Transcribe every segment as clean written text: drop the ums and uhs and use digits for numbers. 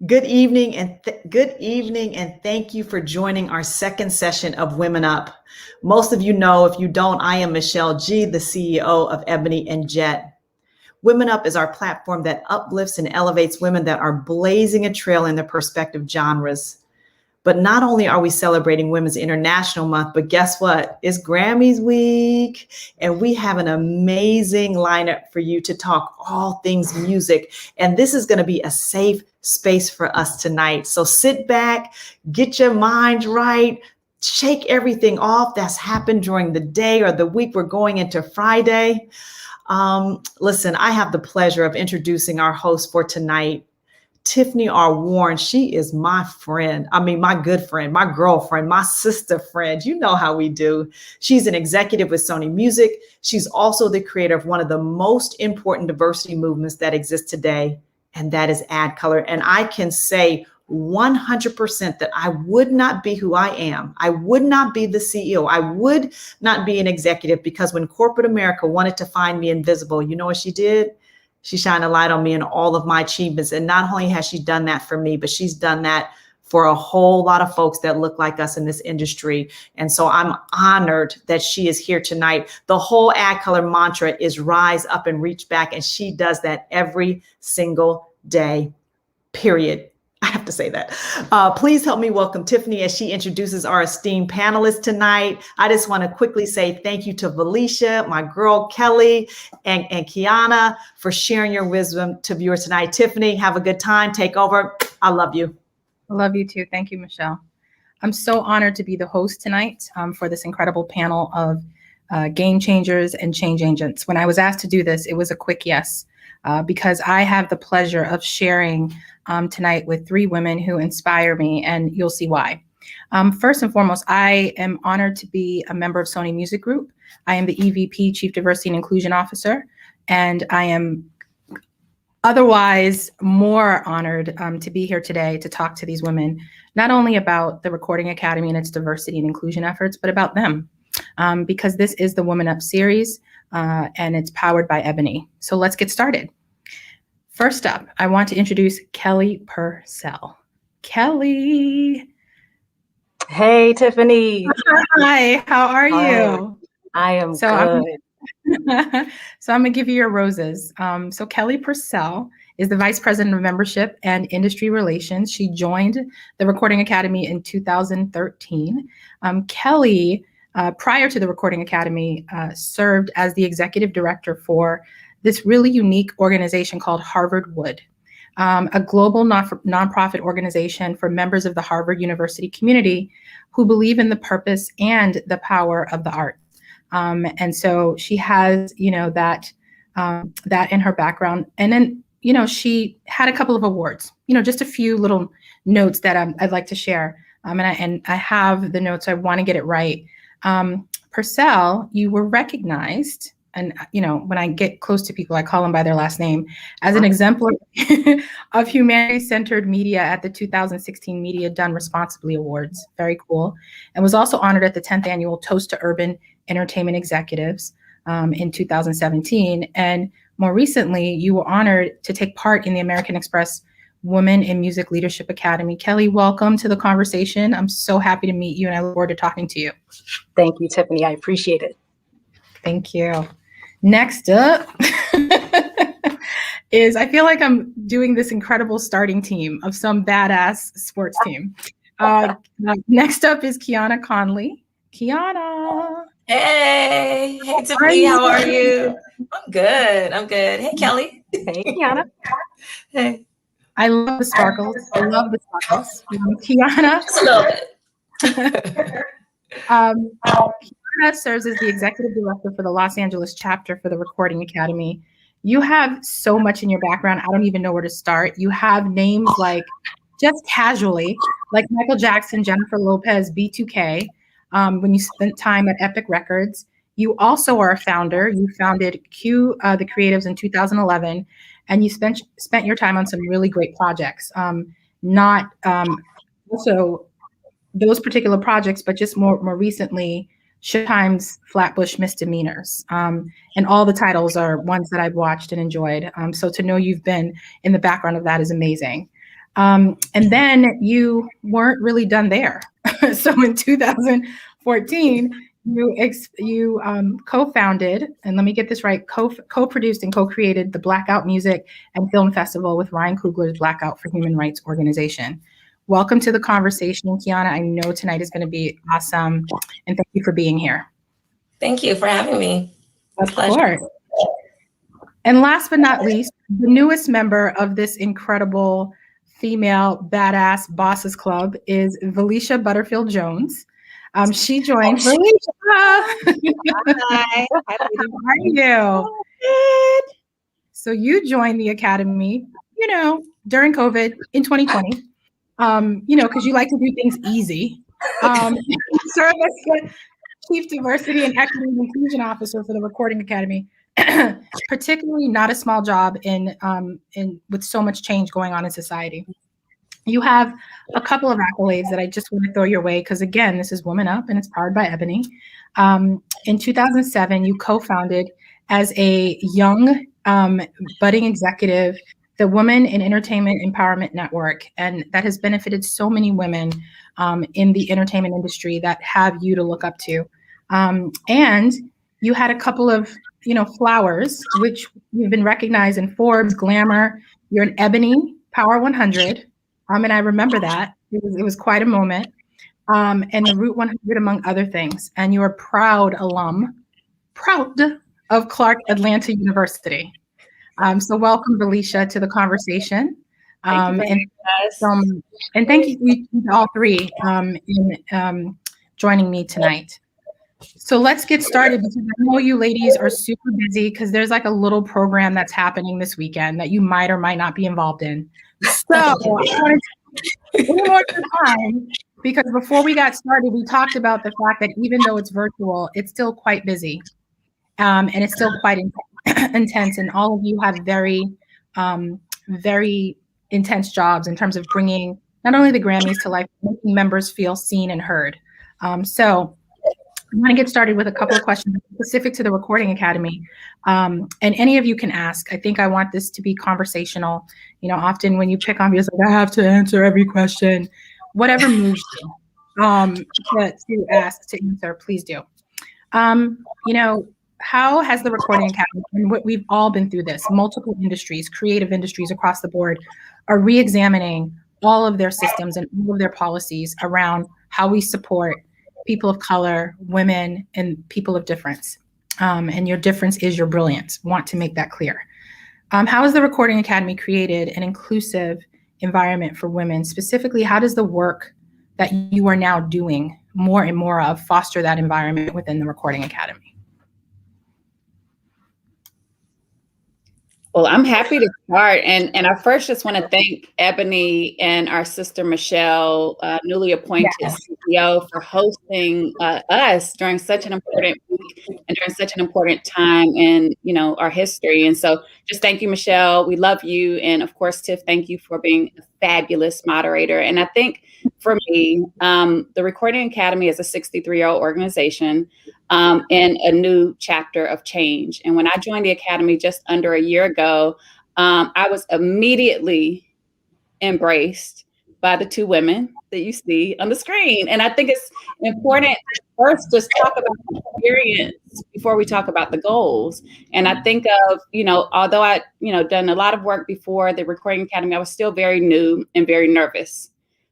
Good evening and thank you for joining our second session of Women Up. Most of you know, if you don't, I am Michelle G, the CEO of Ebony and Jet. Women Up is our platform that uplifts and elevates women that are blazing a trail in their prospective genres. But not only are we celebrating Women's International Month, but guess what? It's Grammys week, and we have an amazing lineup for you to talk all things music. And this is going to be a safe space for us tonight. So sit back, get your mind right, shake everything off that's happened during the day or the week. We're going into Friday. Listen, I have the pleasure of introducing our host for tonight, Tiffany R. Warren. She is my friend. I mean, my good friend, my girlfriend, my sister friend. You know how we do. She's an executive with Sony Music. She's also the creator of one of the most important diversity movements that exists today, and that is Add Color. And I can say 100% that I would not be who I am. I would not be the CEO. I would not be an executive, because when corporate America wanted to find me invisible, you know what she did? She shined a light on me and all of my achievements. And not only has she done that for me, but she's done that for a whole lot of folks that look like us in this industry. And so I'm honored that she is here tonight. The whole Add Color mantra is rise up and reach back. And she does that every single day, period. I have to say that. Please help me welcome Tiffany as she introduces our esteemed panelists tonight. I just want to quickly say thank you to Valeisha, my girl Kelly, and Qiana for sharing your wisdom to viewers tonight. Tiffany, have a good time. Take over. I love you. I love you too. Thank you, Michelle. I'm so honored to be the host tonight for this incredible panel of game changers and change agents. When I was asked to do this, it was a quick yes. Because I have the pleasure of sharing tonight with three women who inspire me, and you'll see why. First and foremost, I am honored to be a member of Sony Music Group. I am the EVP, Chief Diversity and Inclusion Officer, and I am otherwise more honored to be here today to talk to these women, not only about the Recording Academy and its diversity and inclusion efforts, but about them, because this is the Women Up series. And it's powered by Ebony. So let's get started. First up, I want to introduce Kelly Purcell. Kelly. Hey, Tiffany. Hi, how are you? I am good. So I'm gonna give you your roses. So Kelly Purcell is the Vice President of Membership and Industry Relations. She joined the Recording Academy in 2013. Kelly, prior to the Recording Academy, served as the executive director for this really unique organization called Harvard Wood, a global nonprofit organization for members of the Harvard University community who believe in the purpose and the power of the art. And so she has, that in her background. And then, she had a couple of awards, just a few little notes that I'd like to share. And I have the notes, so I want to get it right. Purcell, you were recognized, and when I get close to people, I call them by their last name, as an exemplar of humanity-centered media at the 2016 Media Done Responsibly Awards. Very cool. And was also honored at the 10th annual Toast to Urban Entertainment Executives in 2017. And more recently, you were honored to take part in the American Express Women in Music Leadership Academy. Kelly, welcome to the conversation. I'm so happy to meet you, and I look forward to talking to you. Thank you, Tiffany. I appreciate it. Thank you. Next up is, I feel like I'm doing this incredible starting team of some badass sports team. Next up is Qiana Conley. Qiana. Hey, Tiffany, how are you? I'm good. Hey, Kelly. Hey, Qiana. Hey. I love the sparkles. Qiana. Just a little bit. Qiana serves as the executive director for the Los Angeles chapter for the Recording Academy. You have so much in your background. I don't even know where to start. You have names like, just casually, like Michael Jackson, Jennifer Lopez, B2K, when you spent time at Epic Records. You also are a founder. You founded Q, the Creatives, in 2011. And you spent your time on some really great projects, not also those particular projects, but just more recently Showtime's Flatbush Misdemeanors. And all the titles are ones that I've watched and enjoyed. So to know you've been in the background of that is amazing. And then you weren't really done there. So in 2014, you co-founded, and let me get this right, co-produced and co-created the Blackout Music and Film Festival with Ryan Coogler's Blackout for Human Rights organization. Welcome to the conversation, Qiana. I know tonight is going to be awesome, and thank you for being here. Thank you for having me. Of course. And last but not least, the newest member of this incredible female badass bosses club is Valeisha Butterfield Jones. She joined. Valeisha. Hi. How are you? Good. So you joined the Academy, during COVID in 2020, because you like to do things easy. Serve as the Chief Diversity and Equity and Inclusion Officer for the Recording Academy. Particularly not a small job in with so much change going on in society. You have a couple of accolades that I just want to throw your way because, again, this is Women Up and it's powered by Ebony. In 2007, you co-founded as a young budding executive the Women in Entertainment Empowerment Network, and that has benefited so many women in the entertainment industry that have you to look up to. And you had a couple of flowers, which you've been recognized in Forbes, Glamour. You're an Ebony Power 100. And I remember that. It was quite a moment. And the Route 100, among other things. And you're a proud of Clark Atlanta University. So welcome, Valeisha, to the conversation. Thank you and thank you to all three in joining me tonight. So let's get started because I know you ladies are super busy because there's like a little program that's happening this weekend that you might or might not be involved in. So I wanted to take more time because before we got started, we talked about the fact that even though it's virtual, it's still quite busy and it's still quite intense. And all of you have very, very intense jobs in terms of bringing not only the Grammys to life, but making members feel seen and heard. So I want to get started with a couple of questions specific to the Recording Academy. And any of you can ask. I think I want this to be conversational. Often when you pick on me, it's like, I have to answer every question. Whatever moves you to ask, to answer, please do. How has the Recording Academy, and we've all been through this, multiple industries, creative industries across the board, are re-examining all of their systems and all of their policies around how we support people of color, women, and people of difference. And your difference is your brilliance. Want to make that clear. How has the Recording Academy created an inclusive environment for women? Specifically, how does the work that you are now doing more and more of foster that environment within the Recording Academy? Well, I'm happy to start. And I first just want to thank Ebony and our sister Michelle, newly appointed CEO, for hosting us during such an important week and during such an important time in our history. And so just thank you, Michelle. We love you. And of course, Tiff, thank you for being a fabulous moderator. And I think for me, the Recording Academy is a 63-year-old organization in a new chapter of change. And when I joined the Academy just under a year ago, I was immediately embraced by the two women that you see on the screen. And I think it's important to first just talk about the experience before we talk about the goals. And I think of, although I, done a lot of work before the Recording Academy, I was still very new and very nervous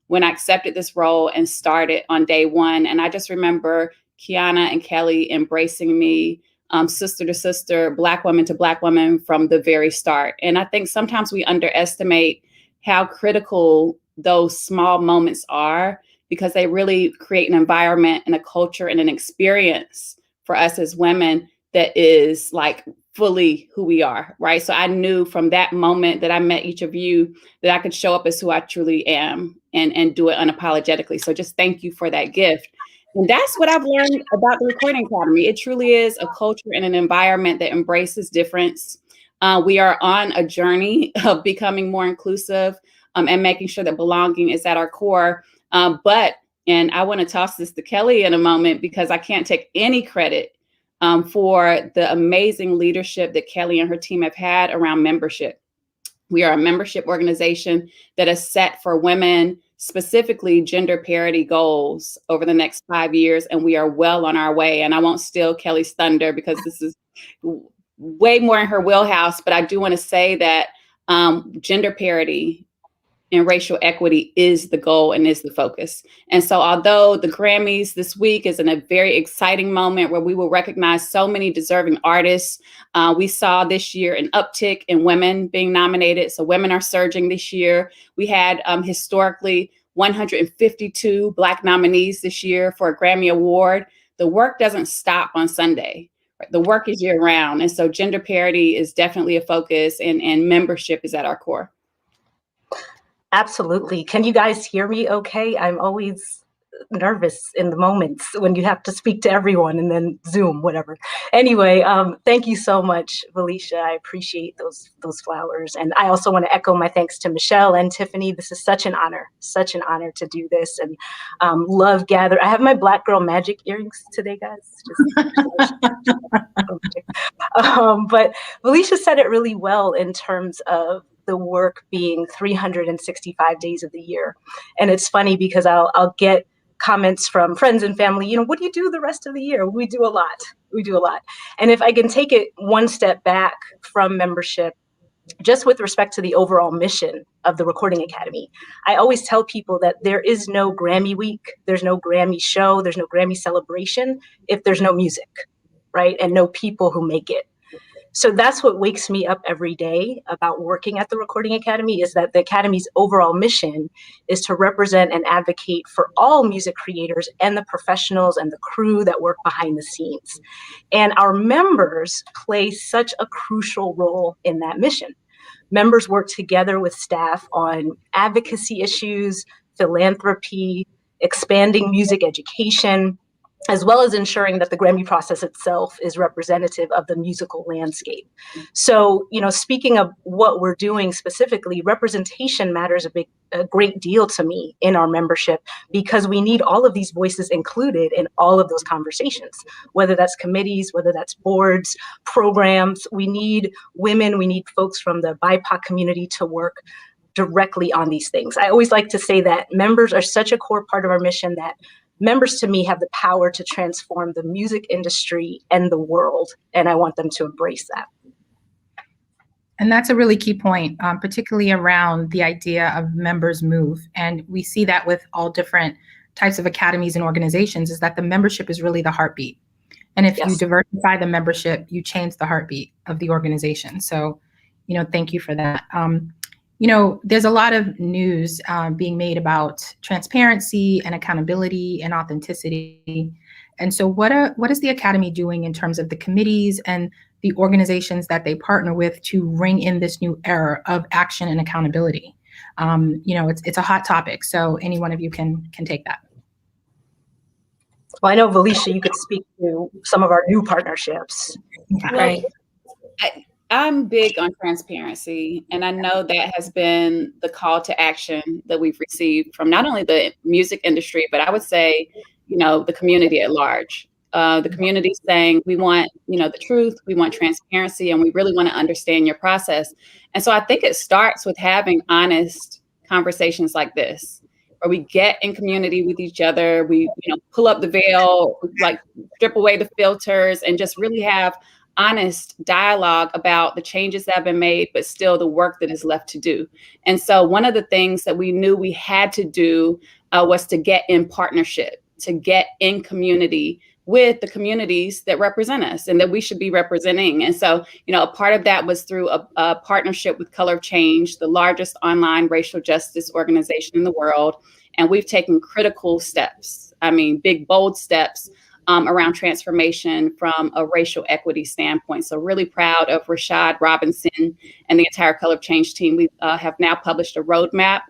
when I accepted this role and started on day one. And I just remember Qiana and Kelly embracing me, sister to sister, Black woman to Black woman from the very start. And I think sometimes we underestimate how critical those small moments are because they really create an environment and a culture and an experience for us as women that is like fully who we are, right? So I knew from that moment that I met each of you that I could show up as who I truly am and do it unapologetically. So just thank you for that gift. And that's what I've learned about the Recording Academy. It truly is a culture and an environment that embraces difference. We are on a journey of becoming more inclusive and making sure that belonging is at our core. But And I want to toss this to Kelly in a moment because I can't take any credit for the amazing leadership that Kelly and her team have had around membership. We are a membership organization that is set for women, specifically gender parity goals over the next 5 years, and we are well on our way. And I won't steal Kelly's thunder because this is way more in her wheelhouse, but I do want to say that gender parity and racial equity is the goal and is the focus. And so although the Grammys this week is in a very exciting moment where we will recognize so many deserving artists, we saw this year an uptick in women being nominated. So women are surging this year. We had historically 152 Black nominees this year for a Grammy Award. The work doesn't stop on Sunday. The work is year round. And so gender parity is definitely a focus, and membership is at our core. Absolutely. Can you guys hear me okay? I'm always nervous in the moments when you have to speak to everyone and then Zoom, whatever. Anyway, thank you so much, Valeisha. I appreciate those flowers. And I also want to echo my thanks to Michelle and Tiffany. This is such an honor to do this, and love gather. I have my Black Girl Magic earrings today, guys. But Valeisha said it really well in terms of the work being 365 days of the year. And it's funny because I'll get comments from friends and family, what do you do the rest of the year? We do a lot. And if I can take it one step back from membership, just with respect to the overall mission of the Recording Academy, I always tell people that there is no Grammy week, there's no Grammy show, there's no Grammy celebration if there's no music, right? And no people who make it. So that's what wakes me up every day about working at the Recording Academy, is that the Academy's overall mission is to represent and advocate for all music creators and the professionals and the crew that work behind the scenes. And our members play such a crucial role in that mission. Members work together with staff on advocacy issues, philanthropy, expanding music education, as well as ensuring that the Grammy process itself is representative of the musical landscape. So, speaking of what we're doing specifically, representation matters a great deal to me in our membership, because we need all of these voices included in all of those conversations, whether that's committees, whether that's boards, programs. We need women, we need folks from the BIPOC community to work directly on these things. I always like to say that members are such a core part of our mission that members, to me, have the power to transform the music industry and the world, and I want them to embrace that. And that's a really key point, particularly around the idea of members move. And we see that with all different types of academies and organizations, is that the membership is really the heartbeat. And if you diversify the membership, you change the heartbeat of the organization. So, thank you for that. There's a lot of news being made about transparency and accountability and authenticity. And so what is the Academy doing in terms of the committees and the organizations that they partner with to ring in this new era of action and accountability? It's a hot topic. So any one of you can take that. Well, I know, Valeisha, you could speak to some of our new partnerships. Right. I'm big on transparency, and I know that has been the call to action that we've received from not only the music industry, but I would say, the community at large. The community saying, we want, the truth, we want transparency, and we really want to understand your process. And so I think it starts with having honest conversations like this, where we get in community with each other, we, pull up the veil, like strip away the filters, and just really have honest dialogue about the changes that have been made, but still the work that is left to do. And so one of the things that we knew we had to do was to get in partnership, to get in community with the communities that represent us and that we should be representing. And so, a part of that was through a partnership with Color of Change, the largest online racial justice organization in the world. And we've taken critical steps, big, bold steps around transformation from a racial equity standpoint. So really proud of Rashad Robinson and the entire Color of Change team. We have now published a roadmap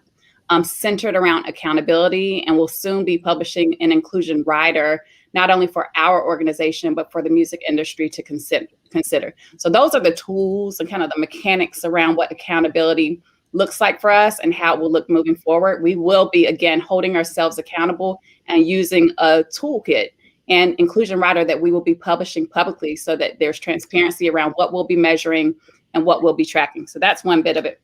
centered around accountability, and we'll soon be publishing an inclusion rider, not only for our organization, but for the music industry to consider. So those are the tools and kind of the mechanics around what accountability looks like for us and how it will look moving forward. We will be, again, holding ourselves accountable and using a toolkit and inclusion rider that we will be publishing publicly so that there's transparency around what we'll be measuring and what we'll be tracking. So that's one bit of it.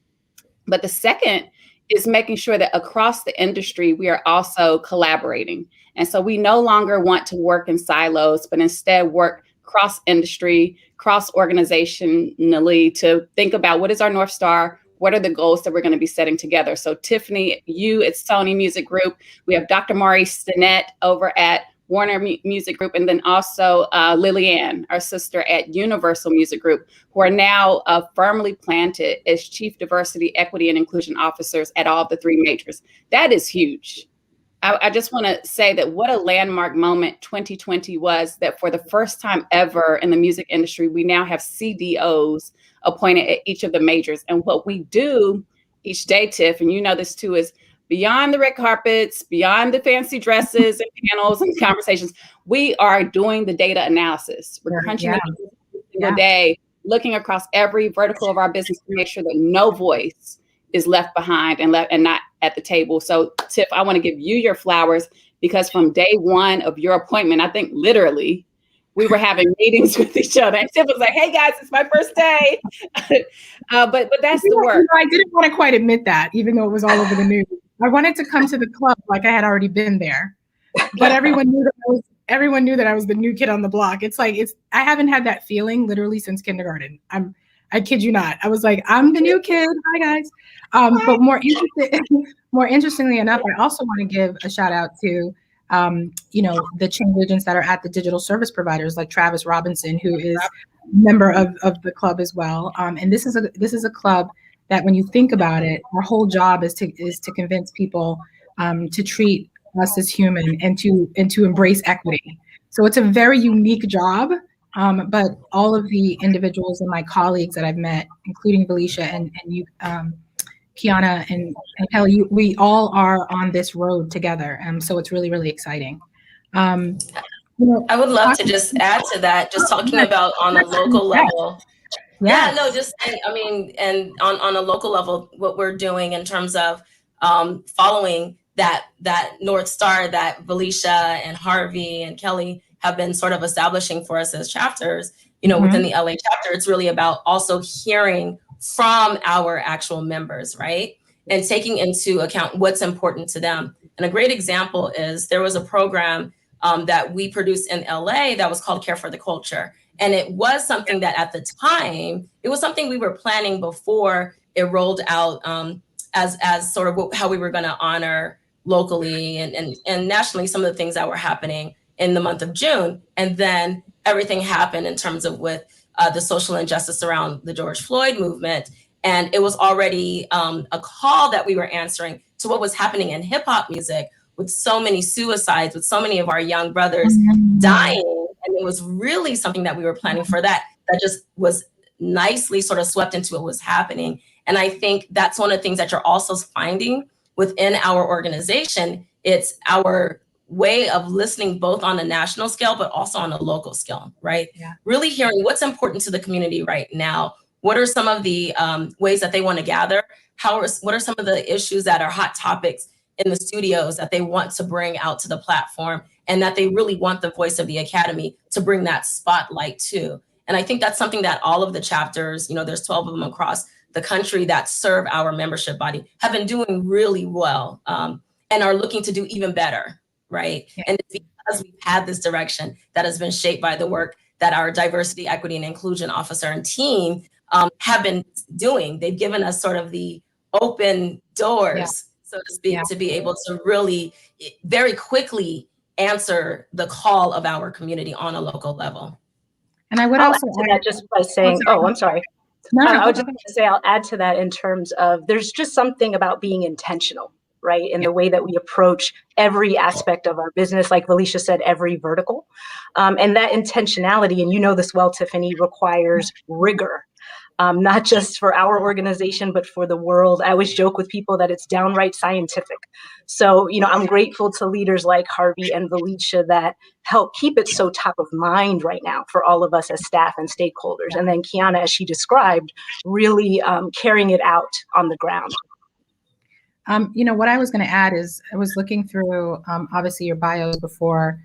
But the second is making sure that across the industry, we are also collaborating. And so we no longer want to work in silos, but instead work cross-industry, cross-organizationally to think about what is our North Star, what are the goals that we're going to be setting together. So Tiffany, you at Sony Music Group, we have Dr. Maurice Stinnett over at Warner Music Group, and then also Lillian, our sister at Universal Music Group, who are now firmly planted as Chief Diversity, Equity, and Inclusion Officers at all the three majors. That is huge. I just want to say that what a landmark moment 2020 was, that for the first time ever in the music industry, we now have CDOs appointed at each of the majors. And what we do each day, Tiff, and you know this too, is beyond the red carpets, beyond the fancy dresses and panels and conversations, we are doing the data analysis. We're crunching it every single day, looking across every vertical of our business to make sure that no voice is left behind and not at the table. So Tiff, I want to give you your flowers, because from day one of your appointment, I think literally we were having meetings with each other. And Tiff was like, hey guys, it's my first day. But that's the work. I didn't want to quite admit that, even though it was all over the news. I wanted to come to the club like I had already been there, but everyone knew that I was the new kid on the block. I haven't had that feeling literally since kindergarten. I kid you not. I was like, I'm the new kid. Hi guys. But more interestingly enough, I also want to give a shout out to the change agents that are at the digital service providers, like Travis Robinson, who is a member of the club as well. And this is a club that, when you think about it, our whole job is to convince people to treat us as human and to embrace equity. So it's a very unique job. But all of the individuals and my colleagues that I've met, including Valeisha and you, Qiana and Kelly, we all are on this road together. So it's really, really exciting. I would love to just add to that, just talking about on a local level. Yeah, no, just, and on a local level, what we're doing in terms of following that North Star that Valeisha and Harvey and Kelly have been sort of establishing for us as chapters, within the LA chapter. It's really about also hearing from our actual members, right? And taking into account what's important to them. And a great example is there was a program that we produced in LA that was called Care for the Culture. And it was something that at the time, it was something we were planning before it rolled out as sort of how we were going to honor locally and nationally some of the things that were happening in the month of June. And then everything happened in terms of with the social injustice around the George Floyd movement. And it was already a call that we were answering to what was happening in hip hop music, with so many suicides, with so many of our young brothers dying. And it was really something that we were planning for that just was nicely sort of swept into what was happening. And I think that's one of the things that you're also finding within our organization. It's our way of listening both on a national scale, but also on a local scale, right? Yeah. Really hearing what's important to the community right now. What are some of the ways that they want to gather? What are some of the issues that are hot topics in the studios that they want to bring out to the platform, and that they really want the voice of the Academy to bring that spotlight to? And I think that's something that all of the chapters, there's 12 of them across the country that serve our membership body, have been doing really well and are looking to do even better. Right. Yeah. And it's because we've had this direction that has been shaped by the work that our diversity, equity, and inclusion officer and team have been doing. They've given us sort of the open doors, so to speak, to be able to really very quickly answer the call of our community on a local level. And I would I'll also add to that just by saying, I'm sorry. I was just going to say, I'll add to that in terms of there's just something about being intentional, right? In the way that we approach every aspect of our business, like Valeisha said, every vertical. And that intentionality, and you know this well, Tiffany, requires rigor. not just for our organization, but for the world. I always joke with people that it's downright scientific. So, I'm grateful to leaders like Harvey and Valeisha that help keep it so top of mind right now for all of us as staff and stakeholders. And then Qiana, as she described, really carrying it out on the ground. What I was going to add is I was looking through, obviously, your bios before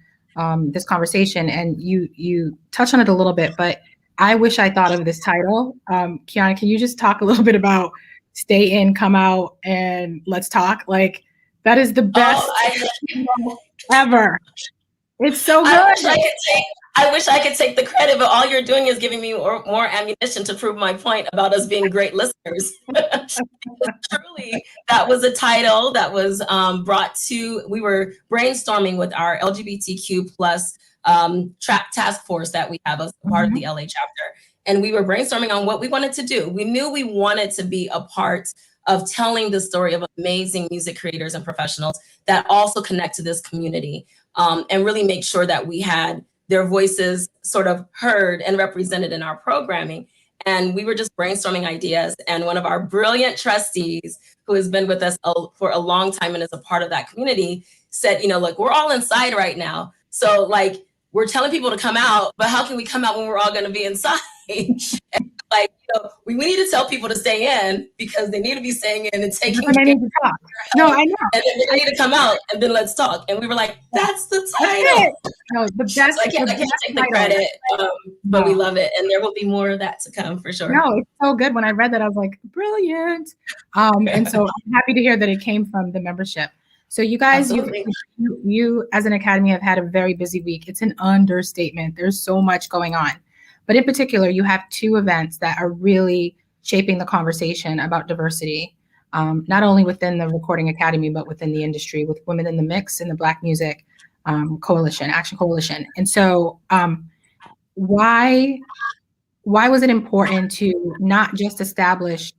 this conversation, and you touched on it a little bit, but I wish I thought of this title. Qiana, can you just talk a little bit about stay in, come out, and let's talk? Like, that is the best ever. It's so good. I wish I could take the credit, but all you're doing is giving me more ammunition to prove my point about us being great listeners. Truly, that was a title that was brought to, we were brainstorming with our LGBTQ plus task force that we have as part of the LA chapter. And we were brainstorming on what we wanted to do. We knew we wanted to be a part of telling the story of amazing music creators and professionals that also connect to this community, and really make sure that we had their voices sort of heard and represented in our programming. And we were just brainstorming ideas. And one of our brilliant trustees, who has been with us for a long time and is a part of that community, said, look, we're all inside right now. So like, we're telling people to come out, but how can we come out when we're all going to be inside? And like, we need to tell people to stay in because they need to be staying in and taking. And they need to talk. No, I know. And then they need to come out and then let's talk. And we were like, that's the title. No, the best. So I can't take the credit, but we love it. And there will be more of that to come for sure. No, it's so good. When I read that, I was like, brilliant. And so I'm happy to hear that it came from the membership. So you guys, you as an academy have had a very busy week. It's an understatement. There's so much going on. But in particular, you have two events that are really shaping the conversation about diversity, not only within the Recording Academy, but within the industry, with Women in the Mix and the Black Music Coalition, Action Coalition. And so why was it important to not just establish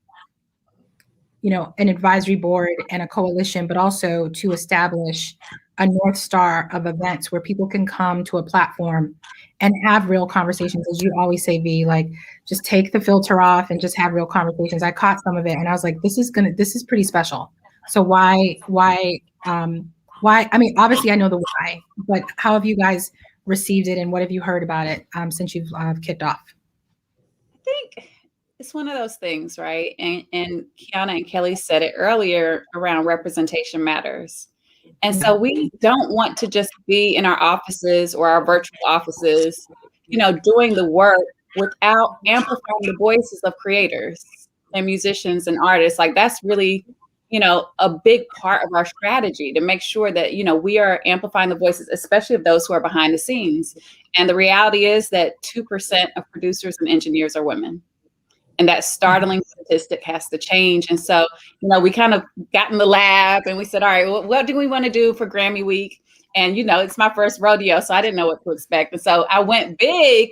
an advisory board and a coalition, but also to establish a North Star of events where people can come to a platform and have real conversations? As you always say, V, like, just take the filter off and just have real conversations. I caught some of it and I was like, this is pretty special. So why, I mean, obviously I know the why, but how have you guys received it and what have you heard about it since you've kicked off? I think it's one of those things, right? And Qiana and Kelly said it earlier around representation matters. And so we don't want to just be in our offices or our virtual offices, doing the work without amplifying the voices of creators and musicians and artists. Like, that's really, a big part of our strategy to make sure that, we are amplifying the voices, especially of those who are behind the scenes. And the reality is that 2% of producers and engineers are women. And that startling statistic has to change. And so, we kind of got in the lab and we said, all right, what do we want to do for Grammy Week? And, it's my first rodeo, so I didn't know what to expect. And so I went big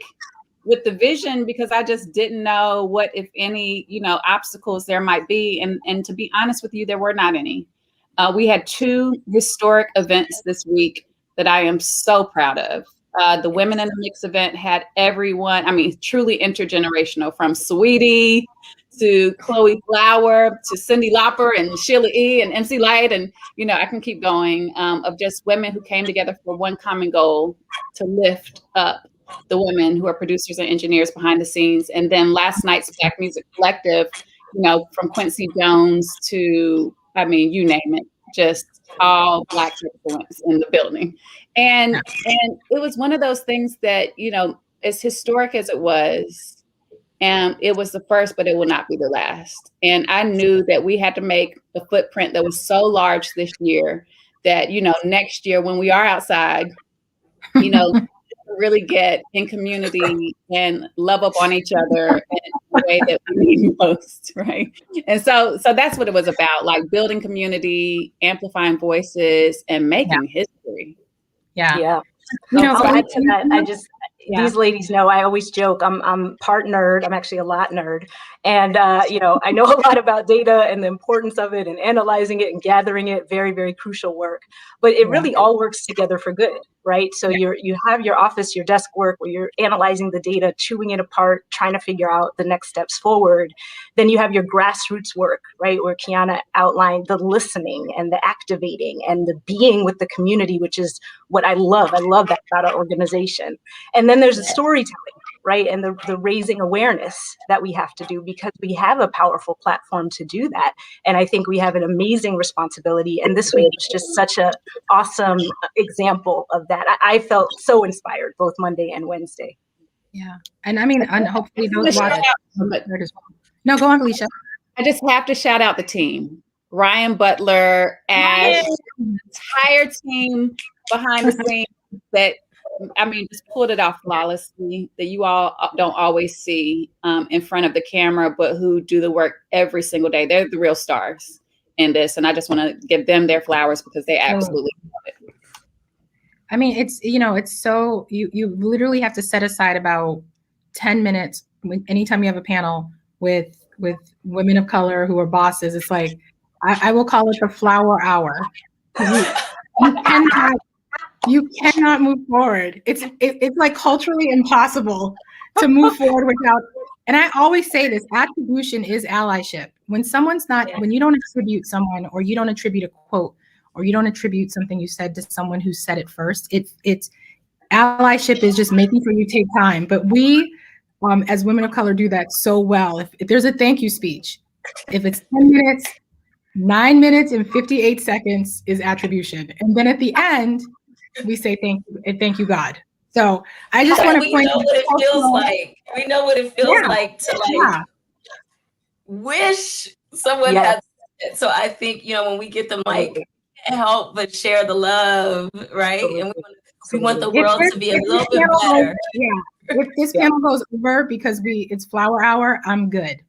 with the vision because I just didn't know what, if any, obstacles there might be. And to be honest with you, there were not any. We had two historic events this week that I am so proud of. The Women in the Mix event had everyone, truly intergenerational, from Saweetie to Chloe Flower to Cyndi Lauper and Sheila E. and MC Lyte. And, I can keep going, of just women who came together for one common goal: to lift up the women who are producers and engineers behind the scenes. And then last night's Black Music Collective, from Quincy Jones to, you name it, just all Black influence in the building. And it was one of those things that, as historic as it was, and it was the first, but it will not be the last. And I knew that we had to make a footprint that was so large this year that, next year when we are outside, really get in community and love up on each other in the way that we need most, right? And so that's what it was about, like building community, amplifying voices, and making history. Yeah. I'll add to that. These ladies know, I always joke, I'm part nerd. I'm actually a lot nerd. And, I know a lot about data and the importance of it and analyzing it and gathering it. Very, very crucial work. But it really all works together for good. right? So you have your office, your desk work, where you're analyzing the data, chewing it apart, trying to figure out the next steps forward. Then you have your grassroots work, right? Where Qiana outlined the listening and the activating and the being with the community, which is what I love. I love that about our organization. And then there's the storytelling, right? And the raising awareness that we have to do, because we have a powerful platform to do that. And I think we have an amazing responsibility. And this week was just such an awesome example of that. I felt so inspired both Monday and Wednesday. Yeah. And I mean, and hopefully those watch as well. No, go on, Valeisha. I just have to shout out the team. Ryan Butler, Ash, the entire team behind the scenes that, I mean, just pulled it off flawlessly, that you all don't always see in front of the camera, but who do the work every single day. They're the real stars in this. And I just want to give them their flowers because they absolutely love it. I mean, it's, you know, it's so, you literally have to set aside about 10 minutes anytime you have a panel with women of color who are bosses. It's like, I will call it the flower hour. You cannot move forward. It's like culturally impossible to move forward without, and I always say this, attribution is allyship. When someone's not, when you don't attribute someone, or you don't attribute a quote, or you don't attribute something you said to someone who said it first, it's allyship is just making sure you take time. But we, as women of color, do that so well. If there's a thank you speech, if it's 10 minutes, 9 minutes and 58 seconds is attribution. And then at the end, we say thank you and thank you, God. So I just want to point out what it feels like. We know what it feels like to wish someone had it. So I think, you know, when we get them help but share the love, right? And we want the world to be a little bit better. If this panel goes over because it's flower hour, I'm good.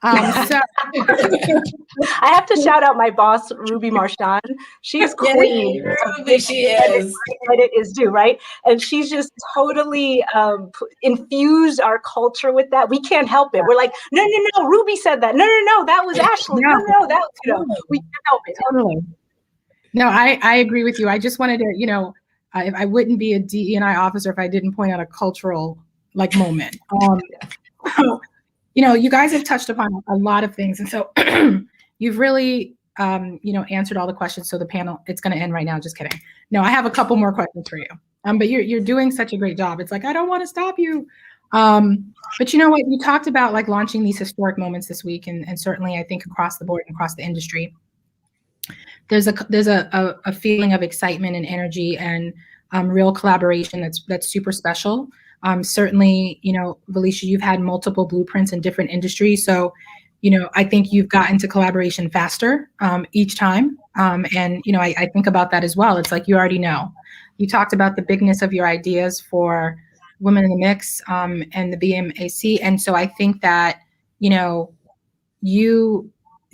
So I have to shout out my boss, Ruby Marchand. She is queen. She is. Credit is due, right? And she's just totally infused our culture with that. We can't help it. We're like, no, Ruby said that. No, that was Ashley. No, that was, we can't help it. Totally. No, I agree with you. I just wanted to, I wouldn't be a DE&I officer if I didn't point out a cultural moment. You guys have touched upon a lot of things. And so you've really, answered all the questions. So the panel, it's going to end right now. Just kidding. No, I have a couple more questions for you. But you're doing such a great job. It's like, I don't want to stop you. But you know what? You talked about launching these historic moments this week. And certainly I think across the board and across the industry, there's a feeling of excitement and energy and real collaboration that's super special. Certainly, Valeisha, you've had multiple blueprints in different industries. So, I think you've gotten to collaboration faster each time. And I think about that as well. It's like, you already know. You talked about the bigness of your ideas for Women in the Mix and the BMAC. And so I think that,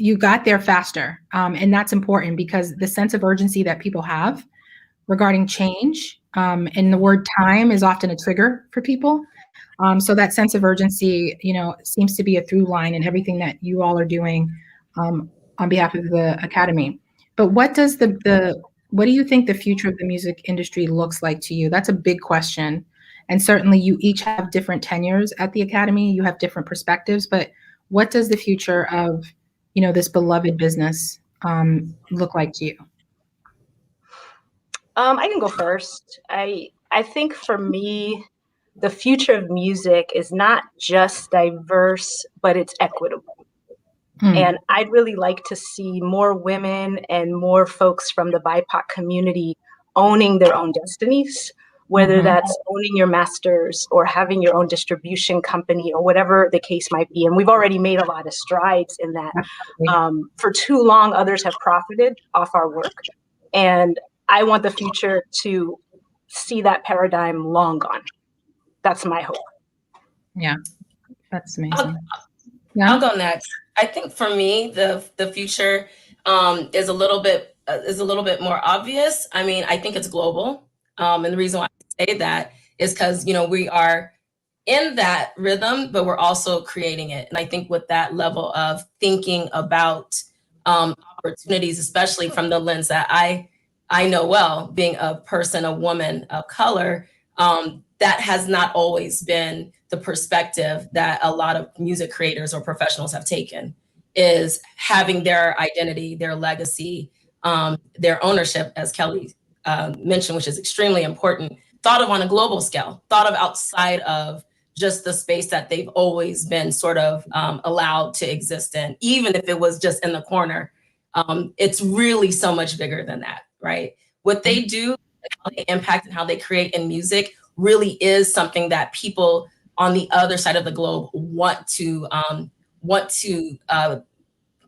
you got there faster. And that's important because the sense of urgency that people have regarding change, and the word time is often a trigger for people. So that sense of urgency, seems to be a through line in everything that you all are doing on behalf of the Academy. But what do you think the future of the music industry looks like to you? That's a big question. And certainly you each have different tenures at the Academy. You have different perspectives, but what does the future of, this beloved business look like to you? I can go first. I think for me, the future of music is not just diverse, but it's equitable. And I'd really like to see more women and more folks from the BIPOC community owning their own destinies, whether that's owning your masters or having your own distribution company or whatever the case might be. And we've already made a lot of strides in that. For too long, others have profited off our work. And I want the future to see that paradigm long gone. That's my hope. Yeah, that's amazing. I'll go next. I think for me, the future is a little bit more obvious. I mean, I think it's global. And the reason why I say that is because, we are in that rhythm, but we're also creating it. And I think with that level of thinking about opportunities, especially from the lens that I I know well, being a person, a woman of color, that has not always been the perspective that a lot of music creators or professionals have taken, is having their identity, their legacy, their ownership, as Kelly mentioned, which is extremely important, thought of on a global scale, thought of outside of just the space that they've always been sort of allowed to exist in, even if it was just in the corner. It's really so much bigger than that, right? What they do, how they impact and how they create in music really is something that people on the other side of the globe want to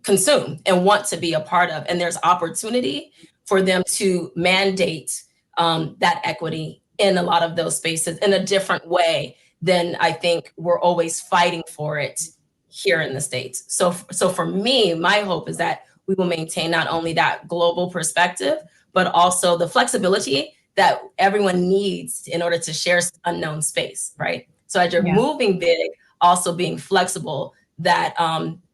consume and want to be a part of. And there's opportunity for them to mandate that equity in a lot of those spaces in a different way than I think we're always fighting for it here in the States. So for me, my hope is that we will maintain not only that global perspective, but also the flexibility that everyone needs in order to share unknown space, right? So as you're moving big, also being flexible, that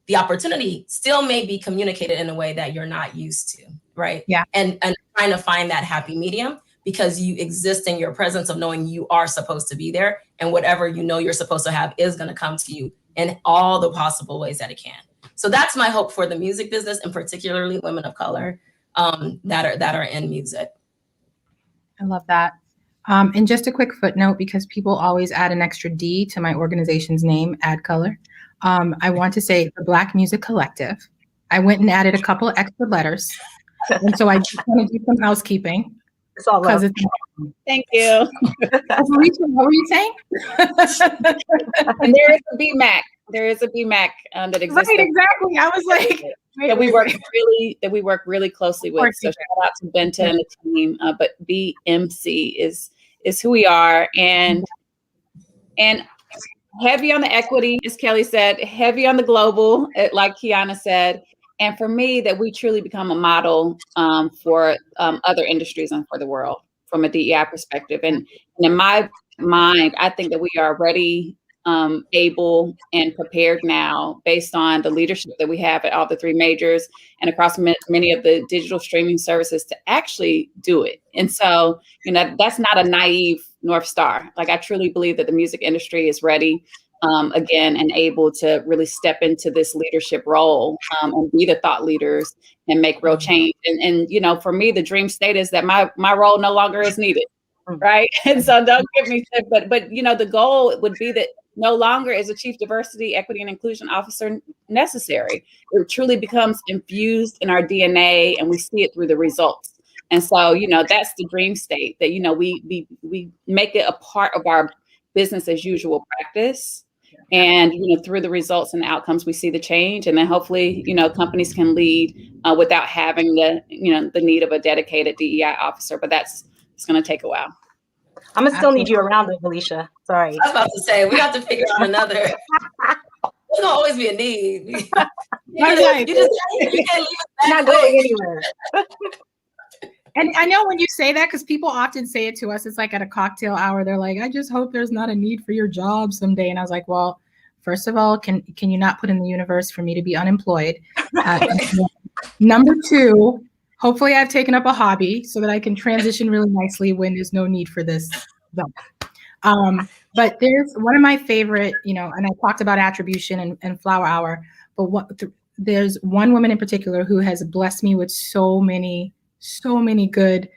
the opportunity still may be communicated in a way that you're not used to, right? Yeah. And trying to find that happy medium, because you exist in your presence of knowing you are supposed to be there, and whatever you know you're supposed to have is going to come to you in all the possible ways that it can. So that's my hope for the music business, and particularly women of color that are in music. I love that. And just a quick footnote, because people always add an extra D to my organization's name, Add Color. I want to say the Black Music Collective. I went and added a couple of extra letters. And so I just want to do some housekeeping. It's all love. Thank you. What were you saying? And there is a BMAC. There is a BMAC that exists. Right, exactly. I was like, that we work really closely with. So shout out to Benta and the team. But BMC is who we are, and heavy on the equity, as Kelly said, heavy on the global, like Qiana said. And for me, that we truly become a model for other industries and for the world from a DEI perspective. And in my mind, I think that we are ready, able, and prepared now based on the leadership that we have at all the three majors and across many of the digital streaming services to actually do it. And so, that's not a naive North Star. Like, I truly believe that the music industry is ready again, and able to really step into this leadership role and be the thought leaders and make real change. And for me, the dream state is that my role no longer is needed, right? And so don't get me sick, but the goal would be that no longer is a chief diversity, equity, and inclusion officer necessary. It truly becomes infused in our DNA, and we see it through the results. And so, that's the dream state, that, we make it a part of our business as usual practice. And, through the results and the outcomes, we see the change. And then hopefully, companies can lead without having the need of a dedicated DEI officer. But it's going to take a while. I'm going to still need you around though, Valeisha. Sorry. I was about to say, we have to figure out another. There's going to always be a need. You can't leave us not going anywhere. And I know when you say that, because people often say it to us, it's like at a cocktail hour, they're like, I just hope there's not a need for your job someday. And I was like, well, first of all, can you not put in the universe for me to be unemployed? Number two, hopefully I've taken up a hobby so that I can transition really nicely when there's no need for this. But there's one of my favorite, and I talked about attribution and Flower Hour, but there's one woman in particular who has blessed me with so many good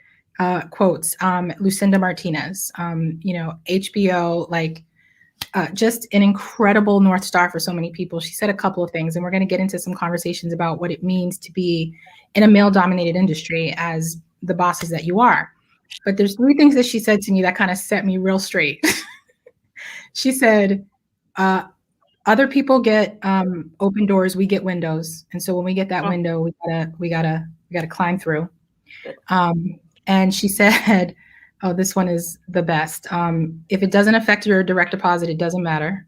quotes. Lucinda Martinez, HBO, just an incredible North Star for so many people. She said a couple of things, and we're going to get into some conversations about what it means to be in a male-dominated industry as the bosses that you are. But there's three things that she said to me that kind of set me real straight. She said, other people get open doors, we get windows. And so when we get that window, we gotta climb through. And she said, oh, this one is the best. If it doesn't affect your direct deposit, it doesn't matter.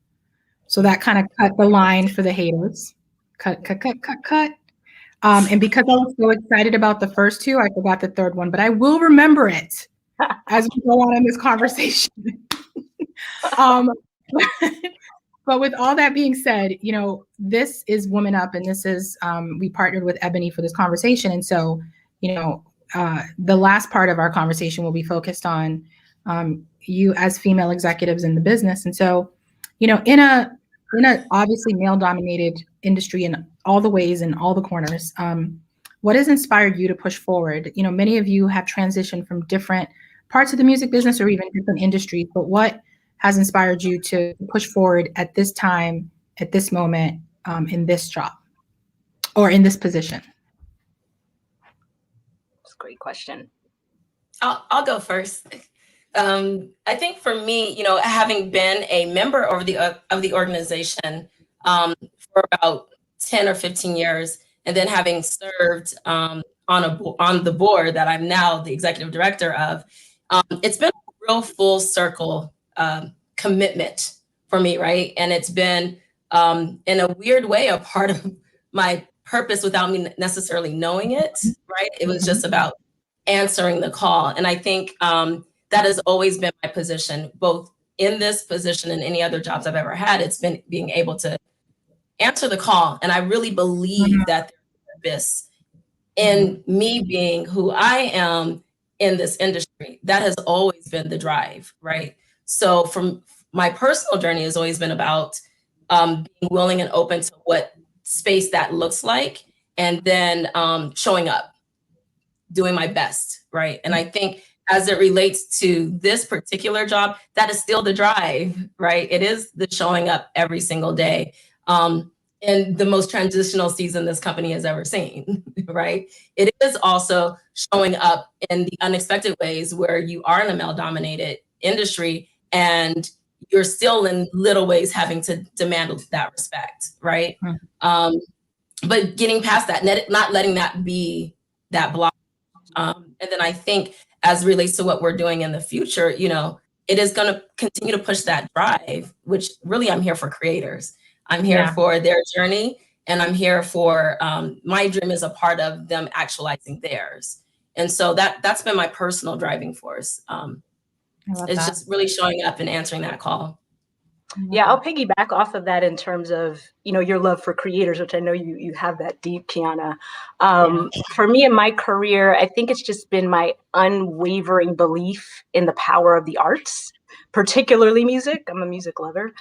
So that kind of cut the line for the haters. Cut. And because I was so excited about the first two, I forgot the third one, but I will remember it as we go on in this conversation. But with all that being said, this is Woman Up, and this is, we partnered with EBONY for this conversation. And so, the last part of our conversation will be focused on you as female executives in the business. And so, in a obviously male-dominated industry in all the ways, in all the corners, what has inspired you to push forward? Many of you have transitioned from different parts of the music business or even different industries, but what has inspired you to push forward at this time, at this moment, in this job or in this position? That's a great question. I'll go first. I think for me, having been a member of the organization for about 10 or 15 years, and then having served on the board that I'm now the executive director of, it's been a real full circle commitment for me, right? And it's been, in a weird way, a part of my purpose without me necessarily knowing it, right? It was just about answering the call. And I think that has always been my position, both in this position and any other jobs I've ever had. It's been being able to answer the call. And I really believe that there's purpose in me being who I am in this industry. That has always been the drive, right? So from my personal journey has always been about being willing and open to what space that looks like, and then showing up, doing my best, right? And I think as it relates to this particular job, that is still the drive, right? It is the showing up every single day. In the most transitional season this company has ever seen, right? It is also showing up in the unexpected ways where you are in a male-dominated industry and you're still in little ways having to demand that respect, right? But getting past that, not letting that be that block. And then I think as it relates to what we're doing in the future, it is going to continue to push that drive, which really I'm here for creators. I'm here for their journey, and I'm here for my dream is a part of them actualizing theirs. And so that's been my personal driving force. It's just really showing up and answering that call. Yeah, I'll piggyback off of that in terms of, your love for creators, which I know you have that deep, Qiana. For me in my career, I think it's just been my unwavering belief in the power of the arts, particularly music. I'm a music lover.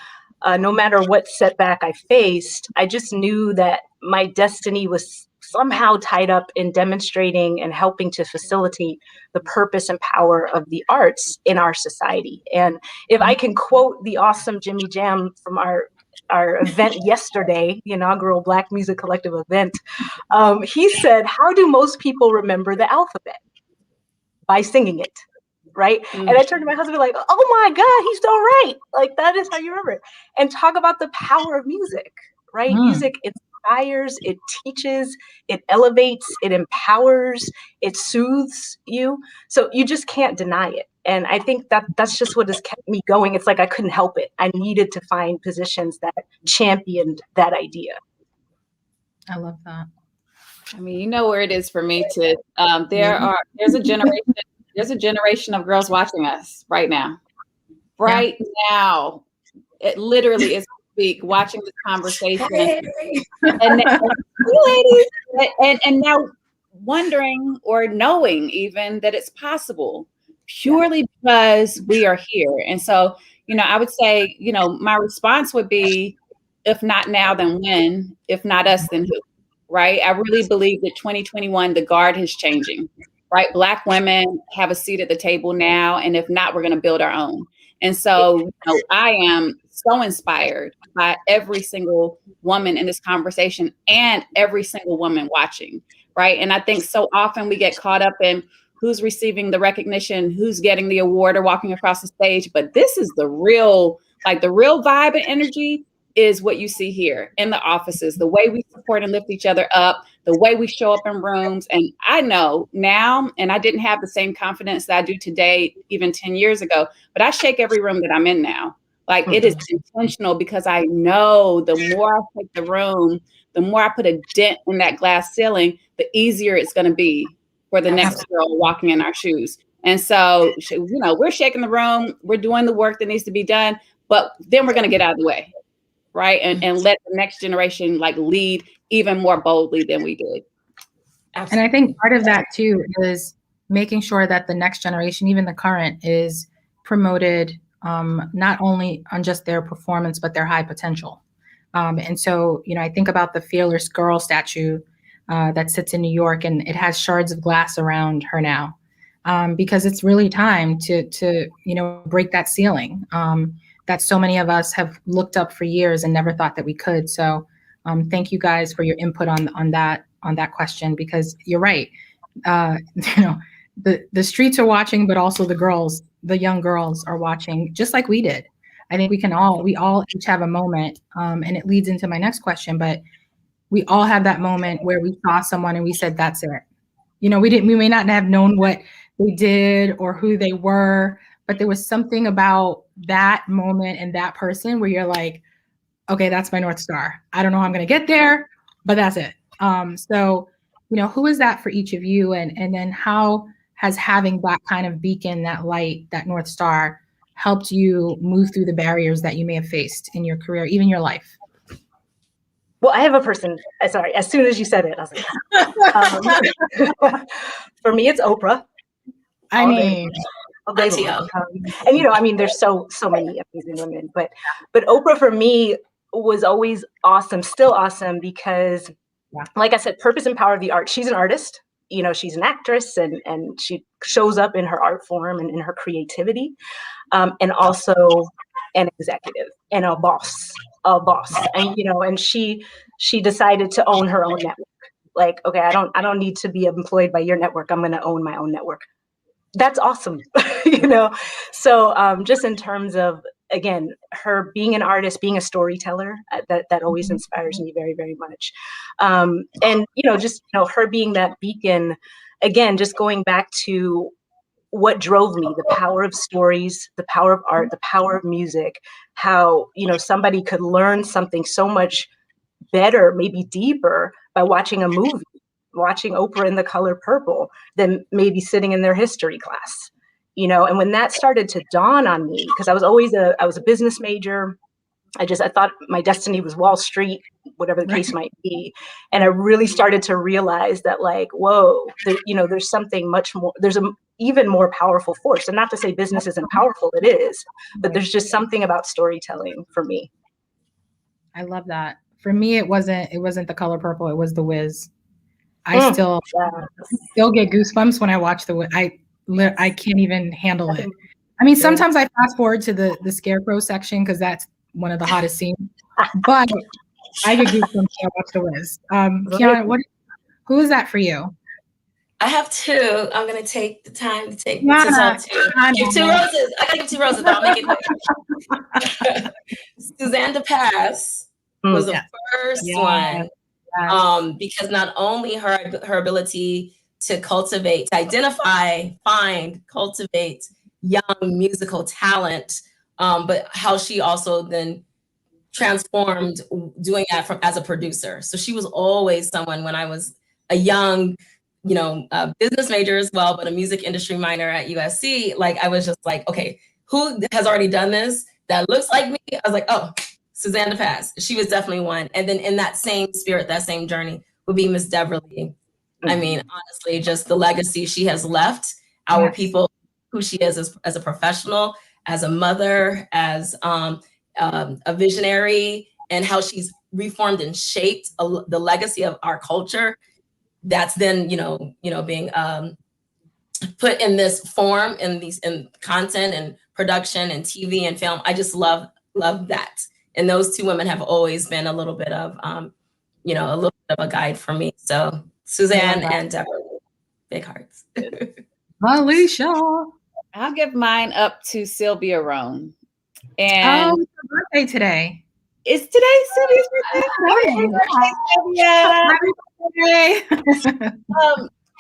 No matter what setback I faced, I just knew that my destiny was somehow tied up in demonstrating and helping to facilitate the purpose and power of the arts in our society. And if I can quote the awesome Jimmy Jam from our event yesterday, the inaugural Black Music Collective event, he said, "How do most people remember the alphabet? By singing it." Right. And I turned to my husband like, "Oh my God, he's so right. Like, that is how you remember it." And talk about the power of music, right? Music inspires, it teaches, it elevates, it empowers, it soothes you. So you just can't deny it. And I think that's just what has kept me going. It's like I couldn't help it. I needed to find positions that championed that idea. I love that. I mean, you know where it is for me to, there's a generation of girls watching us right now. Right now. It literally is speak, watching this conversation. And now wondering or knowing even that it's possible purely because we are here. And so, I would say, my response would be, if not now, then when? If not us, then who? Right? I really believe that 2021, the guard is changing. Right? Black women have a seat at the table now. And if not, we're going to build our own. And so I am so inspired by every single woman in this conversation and every single woman watching. Right? And I think so often we get caught up in who's receiving the recognition, who's getting the award or walking across the stage. But this is the real vibe and energy is what you see here in the offices, the way we support and lift each other up, the way we show up in rooms. And I know now, and I didn't have the same confidence that I do today, even 10 years ago, but I shake every room that I'm in now. Like it is intentional because I know the more I take the room, the more I put a dent in that glass ceiling, the easier it's going to be for the next girl walking in our shoes. And so, we're shaking the room, we're doing the work that needs to be done, but then we're going to get out of the way. Right. And let the next generation lead even more boldly than we did. Absolutely. And I think part of that too is making sure that the next generation, even the current, is promoted not only on just their performance, but their high potential. And so, I think about the Fearless Girl statue that sits in New York, and it has shards of glass around her now, because it's really time to break that ceiling that so many of us have looked up for years and never thought that we could. So thank you guys for your input on that question, because you're right. The streets are watching, but also the young girls are watching, just like we did. I think we all each have a moment, and it leads into my next question, but we all have that moment where we saw someone and we said, that's it. We may not have known what they did or who they were, but there was something about that moment and that person where you're like, okay, that's my North Star. I don't know how I'm going to get there, but that's it. So, who is that for each of you? And then how has having that kind of beacon, that light, that North Star helped you move through the barriers that you may have faced in your career, even your life? Well, I have a person, sorry, as soon as you said it, I was like, for me, it's Oprah. And there's so many amazing women, but Oprah for me was always awesome, still awesome, because like I said, purpose and power of the art. She's an artist, she's an actress, and she shows up in her art form and in her creativity, and also an executive and a boss. And she decided to own her own network. Like, okay, I don't need to be employed by your network. I'm going to own my own network. That's awesome. So just in terms of, again, her being an artist, being a storyteller, that always inspires me very, very much. And her being that beacon, again, just going back to what drove me, the power of stories, the power of art, the power of music, how, somebody could learn something so much better, maybe deeper, by watching a movie, watching Oprah in The Color Purple, than maybe sitting in their history class, and when that started to dawn on me, because I was a business major. I thought my destiny was Wall Street, whatever the case might be. And I really started to realize that, like, whoa, there's something much more, there's an even more powerful force. And not to say business isn't powerful, it is, but there's just something about storytelling for me. I love that. For me, it wasn't The Color Purple, it was The Wiz. I still get goosebumps when I watch The Wiz. I can't even handle it. I mean, sometimes I fast forward to the Scarecrow section because that's one of the hottest scenes. But I get goosebumps when I watch The Wiz. Qiana, who is that for you? I have two. I'm going to take the time to give two roses. I got to give 2 roses, but I'll make it quick. Suzanne DePass was the first one. Because not only her ability to identify, find, cultivate young musical talent, but how she also then transformed doing that as a producer. So she was always someone, when I was a young, business major as well, but a music industry minor at USC, like I was just like, okay, who has already done this that looks like me? I was like, oh, Suzanne DePass. She was definitely one. And then in that same spirit, that same journey would be Miss Deverly. I mean, honestly, just the legacy she has left our people, who she is as a professional, as a mother, as a visionary, and how she's reformed and shaped the legacy of our culture. That's then, being put in this form, in content and production and TV and film. I just love that. And those two women have always been a little bit of, a little bit of a guide for me. So Suzanne and Deborah, big hearts. Valeisha. I'll give mine up to Sylvia Rhone. And it's her birthday today. Is today Sylvia's birthday? Sylvia.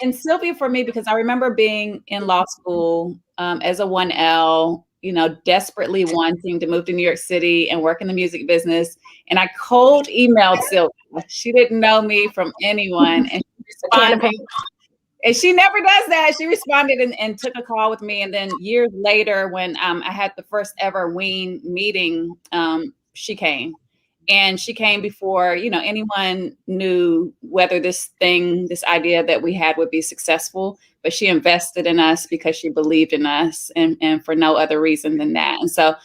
And Sylvia for me, because I remember being in law school as a 1L, desperately wanting to move to New York City and work in the music business. And I cold emailed Sylvia. She didn't know me from anyone. And she responded. And she never does that. She responded and took a call with me. And then years later, when I had the first ever WEEN meeting, she came. And she came before, anyone knew whether this idea that we had would be successful, but she invested in us because she believed in us and for no other reason than that. And so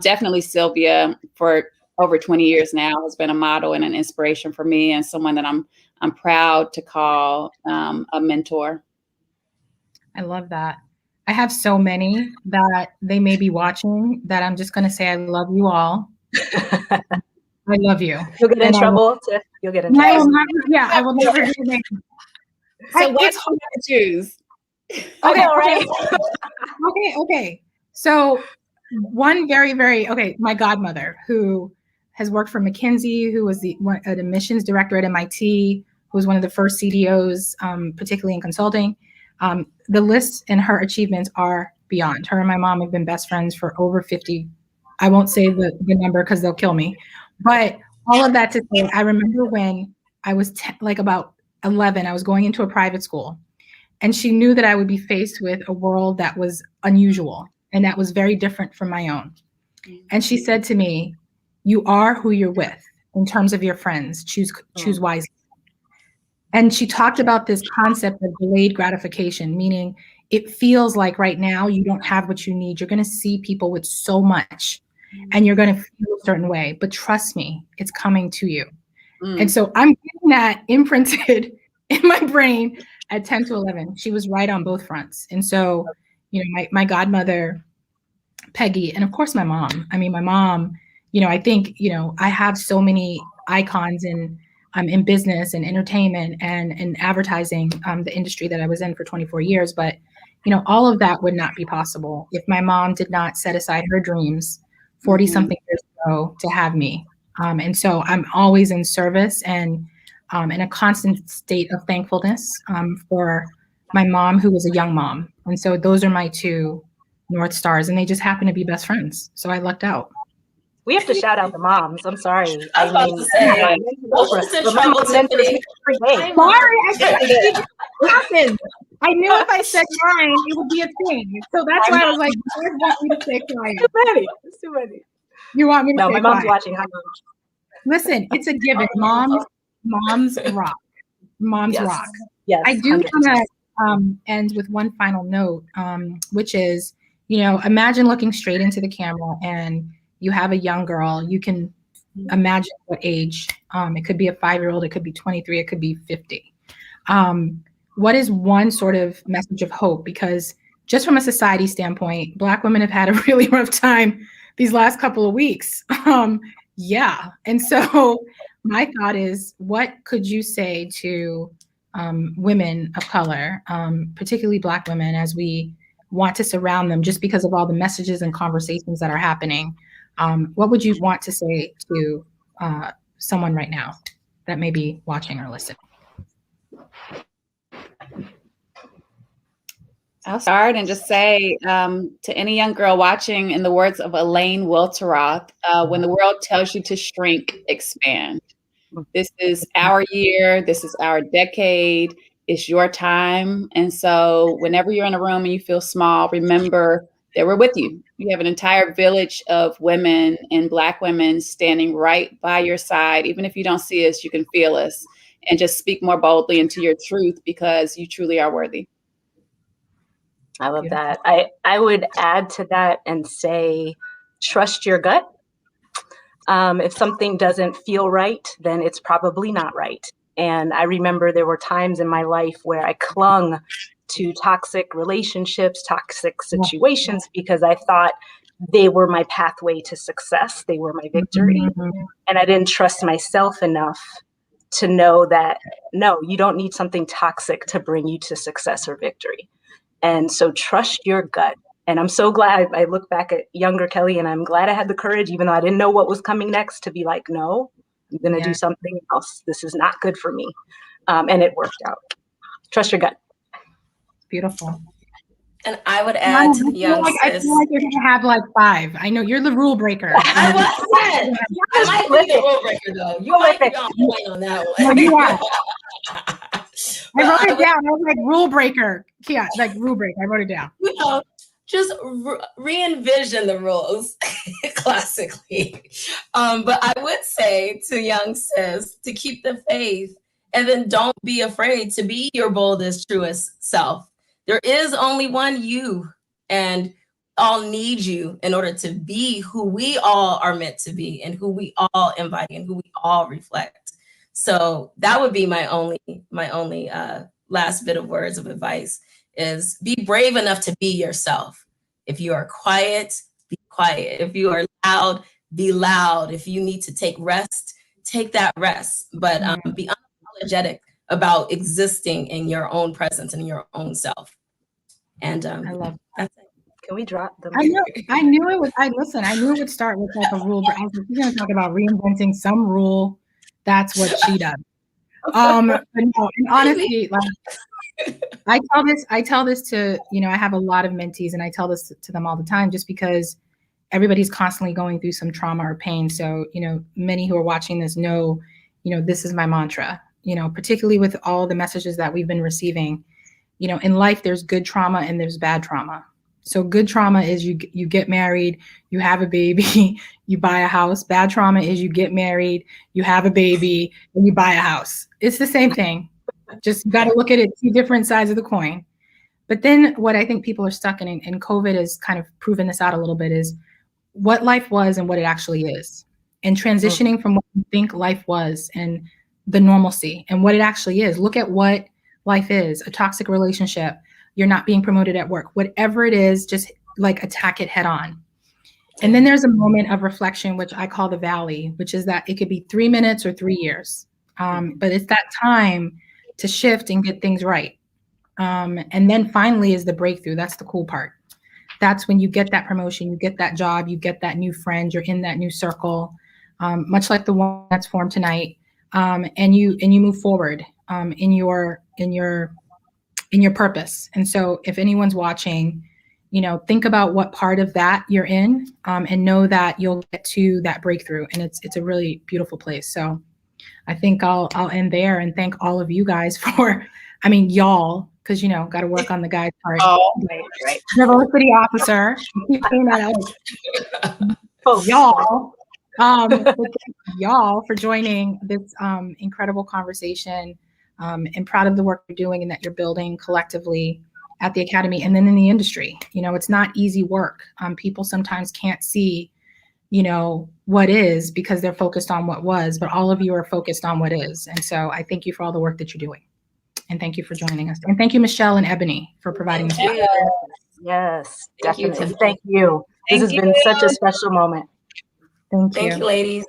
definitely Sylvia, for over 20 years now, has been a model and an inspiration for me, and someone that I'm proud to call a mentor. I love that. I have so many that they may be watching that I'm just going to say I love you all. I love you. You'll get in trouble. You'll get in trouble. I will never do that. So what's hard to choose? Okay. So one my godmother, who has worked for McKinsey, who was the admissions director at MIT, who was one of the first CDOs, particularly in consulting. The list and her achievements are beyond. Her and my mom have been best friends for over 50. I won't say the number because they'll kill me. But all of that to say, I remember when I was about 11, I was going into a private school, and she knew that I would be faced with a world that was unusual and that was very different from my own. And she said to me, "You are who you're with in terms of your friends. Choose wisely." And she talked about this concept of delayed gratification, meaning it feels like right now you don't have what you need. You're going to see people with so much, and you're going to feel a certain way, but trust me, it's coming to you. And so I'm getting that imprinted in my brain at 10 to 11. She was right on both fronts. And so, my godmother, Peggy, and of course my mom. I mean, my mom, I think, I have so many icons in business and entertainment and in advertising, the industry that I was in for 24 years. But, all of that would not be possible if my mom did not set aside her dreams 40 something years ago to have me. And so I'm always in service and in a constant state of thankfulness for my mom, who was a young mom. And so those are my two North Stars, and they just happen to be best friends. So I lucked out. We have to shout out the moms. I'm sorry. I was about to say, Sorry, I knew if I said mine, it would be a thing. So that's why I was like, I want me to say quiet. It's too many. You want me to say my mom's watching. Hi, Mom. Listen, it's a given. Moms rock. Moms rock. Yes, I do want to end with one final note, which is, imagine looking straight into the camera and you have a young girl. You can imagine what age. It could be a 5-year-old. It could be 23. It could be 50. What is one sort of message of hope? Because just from a society standpoint, Black women have had a really rough time these last couple of weeks. And so my thought is, what could you say to women of color, particularly Black women, as we want to surround them just because of all the messages and conversations that are happening? What would you want to say to someone right now that may be watching or listening? I'll start and just say to any young girl watching, in the words of Elaine Welteroth, when the world tells you to shrink, expand. This is our year. This is our decade. It's your time. And so whenever you're in a room and you feel small, remember that we're with you. You have an entire village of women and Black women standing right by your side. Even if you don't see us, you can feel us. And just speak more boldly into your truth, because you truly are worthy. I love that. I would add to that and say, trust your gut. If something doesn't feel right, then it's probably not right. And I remember there were times in my life where I clung to toxic relationships, toxic situations, because I thought they were my pathway to success. They were my victory. And I didn't trust myself enough to know that, no, you don't need something toxic to bring you to success or victory. And so trust your gut. And I'm so glad I look back at younger Kelly, and I'm glad I had the courage, even though I didn't know what was coming next, to be like, no, I'm going to do something else. This is not good for me. And it worked out. Trust your gut. Beautiful. And I would add to the young sis. I feel like you're going to have like 5. I know you're the rule breaker. I might be the rule breaker, though. You might be on point on that one. No, you are. I wrote it down. I was like, rule breaker. Yeah, like rule breaker. I wrote it down. Just re-envision the rules. classically. But I would say to young sis to keep the faith, and then don't be afraid to be your boldest, truest self. There is only one you, and all need you in order to be who we all are meant to be and who we all embody and who we all reflect. So that would be my only last bit of words of advice is be brave enough to be yourself. If you are quiet, be quiet. If you are loud, be loud. If you need to take rest, take that rest. But be unapologetic about existing in your own presence and in your own self. And I love that's it. Can we drop them? I knew it was. I knew it would start with like a rule, but I was like, we're going to talk about reinventing some rule. That's what she does. But no, and honestly, like I tell this to, I have a lot of mentees, and I tell this to them all the time, just because everybody's constantly going through some trauma or pain. So, many who are watching this know, this is my mantra, particularly with all the messages that we've been receiving. In life, there's good trauma and there's bad trauma. So good trauma is you get married, you have a baby, you buy a house. Bad trauma is you get married, you have a baby, and you buy a house. It's the same thing. Just got to look at it, two different sides of the coin. But then what I think people are stuck in, and COVID has kind of proven this out a little bit, is what life was and what it actually is. And transitioning from what you think life was and the normalcy and what it actually is. Look at what life is, a toxic relationship, you're not being promoted at work, whatever it is, just like attack it head on. And then there's a moment of reflection, which I call the valley, which is that it could be 3 minutes or 3 years. But it's that time to shift and get things right. And then finally is the breakthrough. That's the cool part. That's when you get that promotion, you get that job, you get that new friend, you're in that new circle, much like the one that's formed tonight. And you move forward in your purpose. And so if anyone's watching, think about what part of that you're in, and know that you'll get to that breakthrough. And it's a really beautiful place. So I think I'll end there and thank all of you guys for, y'all, because, got to work on the guys part. Oh, right. Diversity officer. Keep saying that out. Y'all. Y'all for joining this incredible conversation. And proud of the work you're doing and that you're building collectively at the Academy and then in the industry. It's not easy work. People sometimes can't see, what is because they're focused on what was, but all of you are focused on what is. And so I thank you for all the work that you're doing. And thank you for joining us. And thank you, Michelle and Ebony, for providing this. Yes, definitely. Thank you. This has been such a special moment. Thank you. Thank you, ladies.